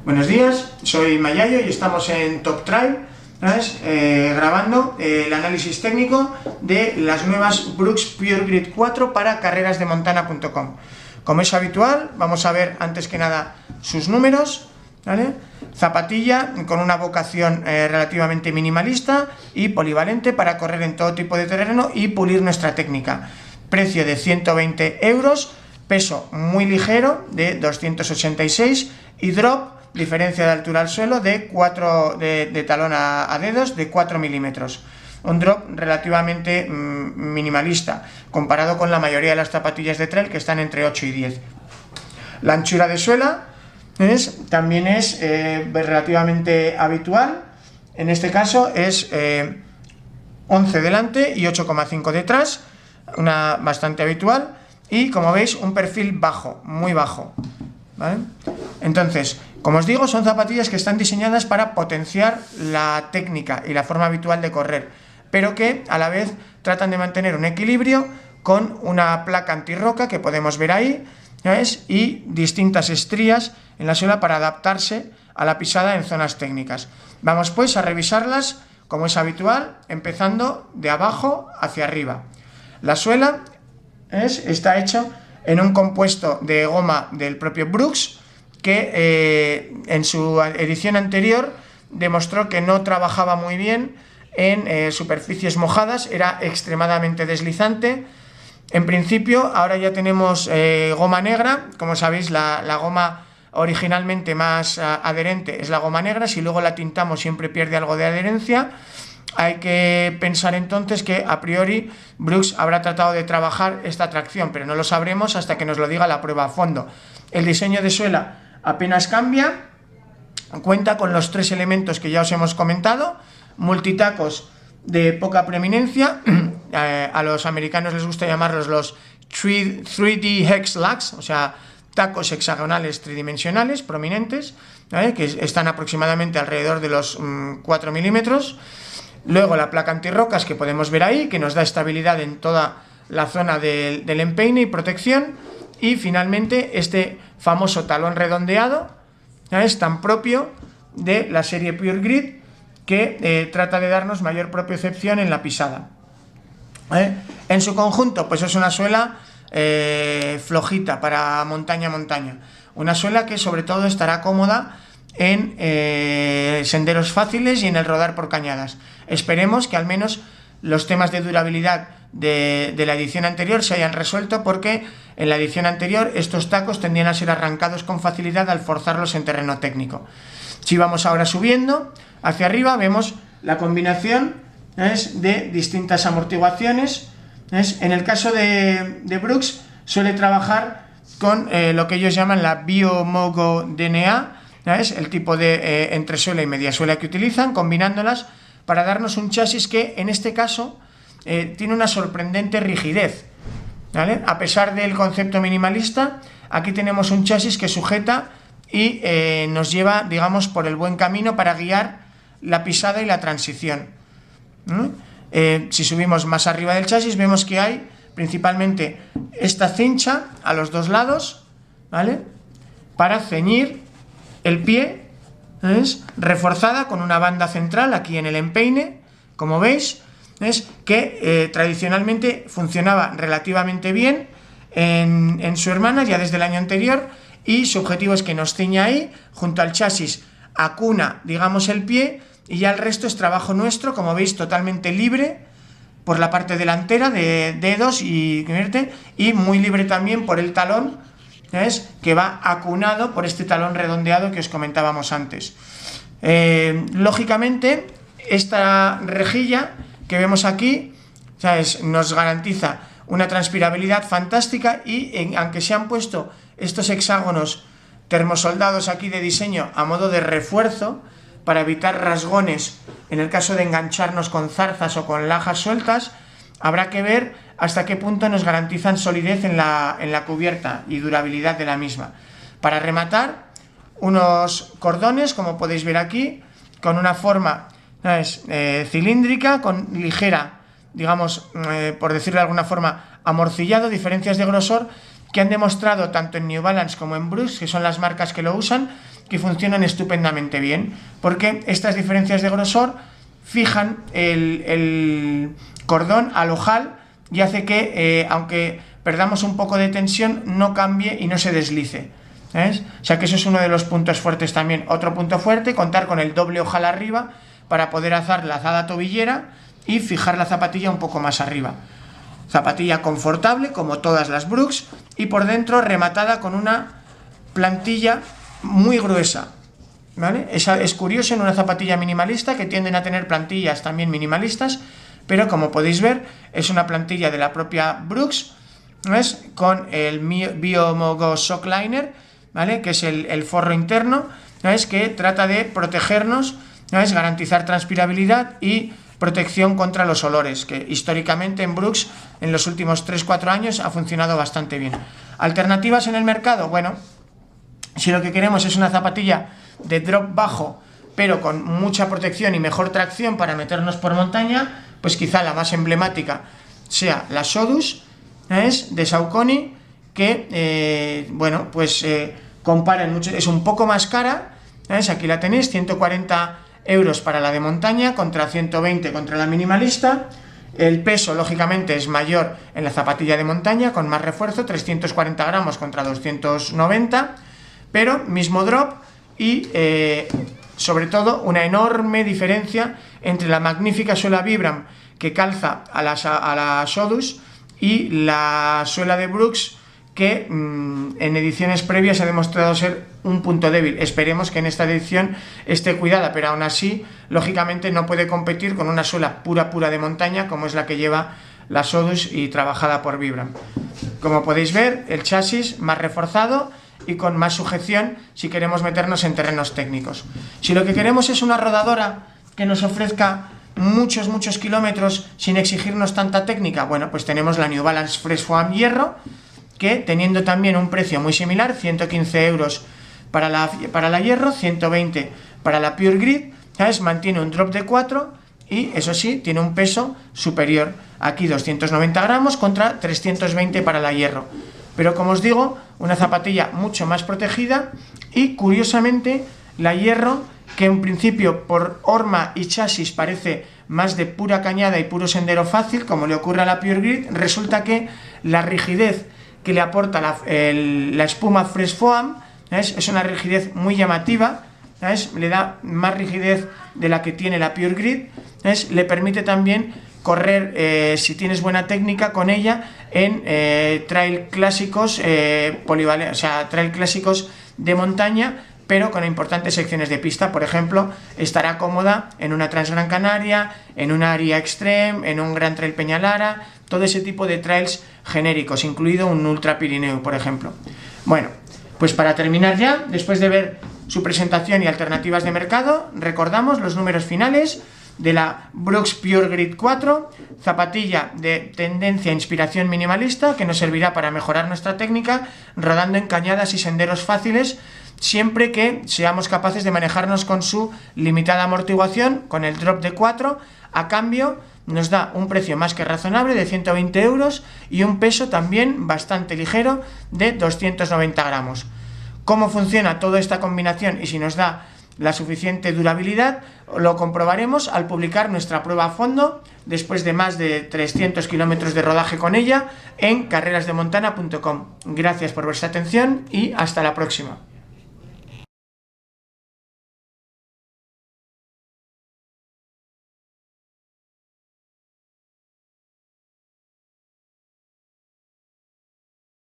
Buenos días, soy Mayayo y estamos en Top Trail, grabando el análisis técnico de las nuevas Brooks Pure Grid 4 para carrerasdemontana.com. Como es habitual, vamos a ver antes que nada sus números, ¿vale? Zapatilla con una vocación relativamente minimalista y polivalente para correr en todo tipo de terreno y pulir nuestra técnica. Precio de 120 euros, peso muy ligero de 286 y drop, diferencia de altura al suelo de talón a dedos de 4 milímetros. Un drop relativamente minimalista comparado con la mayoría de las zapatillas de trail, que están entre 8 y 10. La anchura de suela también es relativamente habitual. En este caso es 11 delante y 8,5 detrás, una bastante habitual, y como veis un perfil bajo, muy bajo, ¿vale? Entonces, como os digo, son zapatillas que están diseñadas para potenciar la técnica y la forma habitual de correr, pero que a la vez tratan de mantener un equilibrio con una placa antirroca que podemos ver ahí, ¿sabes? Y distintas estrías en la suela para adaptarse a la pisada en zonas técnicas. Vamos pues a revisarlas como es habitual, empezando de abajo hacia arriba. La suela está hecha en un compuesto de goma del propio Brooks, que en su edición anterior demostró que no trabajaba muy bien en superficies mojadas, era extremadamente deslizante. En principio ahora ya tenemos goma negra. Como sabéis, la goma originalmente más adherente es la goma negra. Si luego la tintamos siempre pierde algo de adherencia. Hay que pensar entonces que a priori Brooks habrá tratado de trabajar esta tracción, pero no lo sabremos hasta que nos lo diga la prueba a fondo. El diseño de suela apenas cambia, cuenta con los tres elementos que ya os hemos comentado: multitacos de poca preeminencia, a los americanos les gusta llamarlos los 3D Hex Lugs, o sea, tacos hexagonales tridimensionales prominentes, ¿vale? Que están aproximadamente alrededor de los 4 milímetros. Luego la placa antirrocas que podemos ver ahí, que nos da estabilidad en toda la zona del empeine y protección. Y finalmente este famoso talón redondeado, es tan propio de la serie Pure Grid, que trata de darnos mayor propiocepción en la pisada. En su conjunto, pues es una suela flojita para montaña. Una suela que sobre todo estará cómoda en senderos fáciles y en el rodar por cañadas. Esperemos que al menos los temas de durabilidad de la edición anterior se hayan resuelto, porque en la edición anterior estos tacos tendían a ser arrancados con facilidad al forzarlos en terreno técnico. Si vamos ahora subiendo hacia arriba, vemos la combinación de distintas amortiguaciones. En el caso de Brooks suele trabajar con lo que ellos llaman la Biomogo DNA, el tipo de entresuela y mediasuela que utilizan, combinándolas para darnos un chasis que en este caso tiene una sorprendente rigidez, ¿vale? A pesar del concepto minimalista, aquí tenemos un chasis que sujeta y nos lleva, digamos, por el buen camino para guiar la pisada y la transición. Si subimos más arriba del chasis, vemos que hay principalmente esta cincha a los dos lados, ¿vale? Para ceñir el pie, reforzada con una banda central aquí en el empeine, como veis, que tradicionalmente funcionaba relativamente bien en su hermana ya desde el año anterior, y su objetivo es que nos ciña ahí, junto al chasis acuna, digamos, el pie, y ya el resto es trabajo nuestro, como veis, totalmente libre por la parte delantera de dedos y muy libre también por el talón, que va acunado por este talón redondeado que os comentábamos antes. Lógicamente, esta rejilla que vemos aquí, nos garantiza una transpirabilidad fantástica, y aunque se han puesto estos hexágonos termosoldados aquí de diseño a modo de refuerzo para evitar rasgones en el caso de engancharnos con zarzas o con lajas sueltas, habrá que ver hasta qué punto nos garantizan solidez en la cubierta y durabilidad de la misma. Para rematar, unos cordones, como podéis ver aquí, con una forma cilíndrica, con ligera, digamos, por decirlo de alguna forma, amorcillado, diferencias de grosor que han demostrado tanto en New Balance como en Brooks, que son las marcas que lo usan, que funcionan estupendamente bien, porque estas diferencias de grosor fijan el cordón al ojal y hace que, aunque perdamos un poco de tensión, no cambie y no se deslice. ¿Ves? O sea que eso es uno de los puntos fuertes también. Otro punto fuerte, contar con el doble ojal arriba para poder hacer la lazada tobillera y fijar la zapatilla un poco más arriba. Zapatilla confortable, como todas las Brooks, y por dentro rematada con una plantilla muy gruesa. ¿Vale? Es curioso en una zapatilla minimalista, que tienden a tener plantillas también minimalistas, pero como podéis ver, es una plantilla de la propia Brooks, ¿ves? Con el Biomogo Shock Liner, ¿vale? Que es el forro interno, ¿ves? Que trata de protegernos, ¿ves? Garantizar transpirabilidad y protección contra los olores, que históricamente en Brooks en los últimos 3-4 años ha funcionado bastante bien. Alternativas en el mercado, bueno, si lo que queremos es una zapatilla de drop bajo, pero con mucha protección y mejor tracción para meternos por montaña, pues quizá la más emblemática sea la Sodus, ¿ves? De Saucony, que, bueno, pues compara mucho, es un poco más cara, ¿ves? Aquí la tenéis, 140 euros para la de montaña contra 120 contra la minimalista. El peso, lógicamente, es mayor en la zapatilla de montaña, con más refuerzo, 340 gramos contra 290, pero mismo drop y, sobre todo, una enorme diferencia entre la magnífica suela Vibram que calza a la Sodus y la suela de Brooks, que en ediciones previas ha demostrado ser un punto débil. Esperemos que en esta edición esté cuidada, pero aún así, lógicamente, no puede competir con una suela pura de montaña, como es la que lleva la Sodus y trabajada por Vibram. Como podéis ver, el chasis más reforzado y con más sujeción si queremos meternos en terrenos técnicos. Si lo que queremos es una rodadora que nos ofrezca muchos kilómetros sin exigirnos tanta técnica, bueno, pues tenemos la New Balance Fresh Foam Hierro, que teniendo también un precio muy similar, 115 euros para la Hierro, 120 para la Pure Grit, ¿sabes? Mantiene un drop de 4 y, eso sí, tiene un peso superior. Aquí 290 gramos contra 320 para la Hierro. Pero, como os digo, una zapatilla mucho más protegida y, curiosamente, la Hierro, que en principio por horma y chasis parece más de pura cañada y puro sendero fácil, como le ocurre a la Pure Grit, resulta que la rigidez que le aporta la espuma Fresh Foam, ¿sabes? Es una rigidez muy llamativa, ¿sabes? Le da más rigidez de la que tiene la Pure Grit, ¿sabes? Le permite también correr, si tienes buena técnica con ella, en trail clásicos, o sea, trail clásicos de montaña, pero con importantes secciones de pista. Por ejemplo, estará cómoda en una Transgran Canaria, en una Aria Extreme, en un Gran Trail Peñalara, todo ese tipo de trails genéricos, incluido un Ultra Pirineu, por ejemplo. Bueno, pues para terminar ya, después de ver su presentación y alternativas de mercado, recordamos los números finales de la Brooks Pure Grit 4, zapatilla de tendencia e inspiración minimalista que nos servirá para mejorar nuestra técnica rodando en cañadas y senderos fáciles, siempre que seamos capaces de manejarnos con su limitada amortiguación, con el drop de 4, a cambio nos da un precio más que razonable de 120 euros y un peso también bastante ligero de 290 gramos. ¿Cómo funciona toda esta combinación y si nos da la suficiente durabilidad? Lo comprobaremos al publicar nuestra prueba a fondo, después de más de 300 kilómetros de rodaje con ella, en carrerasdemontana.com. Gracias por vuestra atención y hasta la próxima.